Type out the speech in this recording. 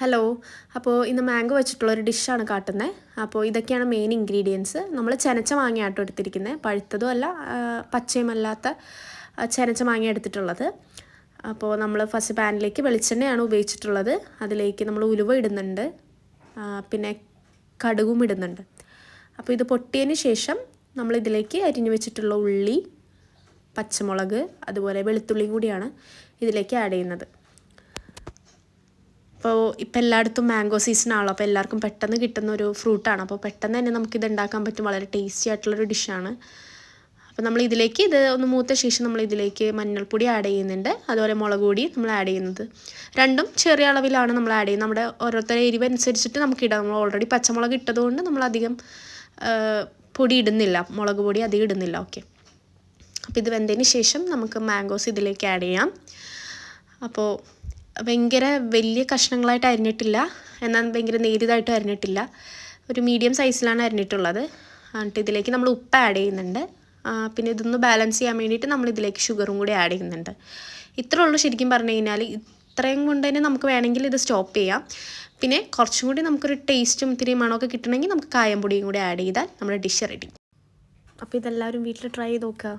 Hello, അപ്പോൾ ഇന്ന് mango വെച്ചിട്ടുള്ളൊരു ഡിഷാണ് കാട്ടുന്നത്. അപ്പോൾ ഇതൊക്കെയാണ് മെയിൻ ഇൻഗ്രീഡിയൻസ്. നമ്മൾ ചെനച്ച മാങ്ങയാട്ടോ എടുത്തിരിക്കുന്നത്, പഴുത്തതും അല്ല പച്ചയുമല്ലാത്ത ചെനച്ച മാങ്ങ എടുത്തിട്ടുള്ളത്. അപ്പോൾ നമ്മൾ ഫസ്റ്റ് പാനിലേക്ക് വെളിച്ചെണ്ണയാണ് ഉപയോഗിച്ചിട്ടുള്ളത്. അതിലേക്ക് നമ്മൾ ഉലുവ ഇടുന്നുണ്ട്, പിന്നെ കടുകും ഇടുന്നുണ്ട്. അപ്പോൾ ഇത് പൊട്ടിയതിന് ശേഷം നമ്മളിതിലേക്ക് അരിഞ്ഞു വെച്ചിട്ടുള്ള ഉള്ളി, പച്ചമുളക്, അതുപോലെ വെളുത്തുള്ളിയും കൂടിയാണ് ഇതിലേക്ക് ആഡ് ചെയ്യുന്നത്. അപ്പോൾ ഇപ്പം എല്ലായിടത്തും മാംഗോ സീസണാണല്ലോ, അപ്പോൾ എല്ലാവർക്കും പെട്ടെന്ന് കിട്ടുന്ന ഒരു ഫ്രൂട്ടാണ്. അപ്പോൾ പെട്ടെന്ന് തന്നെ നമുക്കിത് ഉണ്ടാക്കാൻ പറ്റും. വളരെ ടേസ്റ്റി ആയിട്ടുള്ളൊരു ഡിഷാണ്. അപ്പോൾ നമ്മൾ ഇതിലേക്ക് ഇത് ഒന്ന് മൂത്ത ശേഷം നമ്മൾ ഇതിലേക്ക് മഞ്ഞൾപ്പൊടി ആഡ് ചെയ്യുന്നുണ്ട്, അതുപോലെ മുളക് പൊടി നമ്മൾ ആഡ് ചെയ്യുന്നത്. രണ്ടും ചെറിയ അളവിലാണ് നമ്മൾ ആഡ് ചെയ്യുന്നത്. നമ്മുടെ ഓരോരുത്തരുടെ എരിവ് അനുസരിച്ചിട്ട് നമുക്കിടാം. നമ്മൾ ഓൾറെഡി പച്ചമുളക് ഇട്ടതുകൊണ്ട് നമ്മളധികം പൊടി ഇടുന്നില്ല, മുളക് പൊടി അധികം ഇടുന്നില്ല. ഓക്കെ, അപ്പോൾ ഇത് വെന്തതിന് ശേഷം നമുക്ക് മാംഗോസ് ഇതിലേക്ക് ആഡ് ചെയ്യാം. അപ്പോൾ ഭയങ്കര വലിയ കഷ്ണങ്ങളായിട്ട് അരിഞ്ഞിട്ടില്ല, എന്നാൽ ഭയങ്കര നേരിയതായിട്ടും അരിഞ്ഞിട്ടില്ല, ഒരു മീഡിയം സൈസിലാണ് അരിഞ്ഞിട്ടുള്ളത്. എന്നിട്ട് ഇതിലേക്ക് നമ്മൾ ഉപ്പ് ആഡ് ചെയ്യുന്നുണ്ട്. പിന്നെ ഇതൊന്ന് ബാലൻസ് ചെയ്യാൻ വേണ്ടിയിട്ട് നമ്മൾ ഇതിലേക്ക് ഷുഗറും കൂടി ആഡ് ചെയ്യുന്നുണ്ട്. ഇത്രേ ഉള്ളൂ ശരിക്കും പറഞ്ഞു കഴിഞ്ഞാൽ. ഇത്രയും കൊണ്ട് തന്നെ നമുക്ക് വേണമെങ്കിൽ ഇത് സ്റ്റോപ്പ് ചെയ്യാം. പിന്നെ കുറച്ചും കൂടി നമുക്കൊരു ടേസ്റ്റും ഇത്തിരി മണമൊക്കെ കിട്ടണമെങ്കിൽ നമുക്ക് കായംപൊടിയും കൂടി ആഡ് ചെയ്താൽ നമ്മുടെ ഡിഷ് റെഡി. അപ്പോൾ ഇതെല്ലാവരും വീട്ടിൽ ട്രൈ ചെയ്ത് നോക്കുക.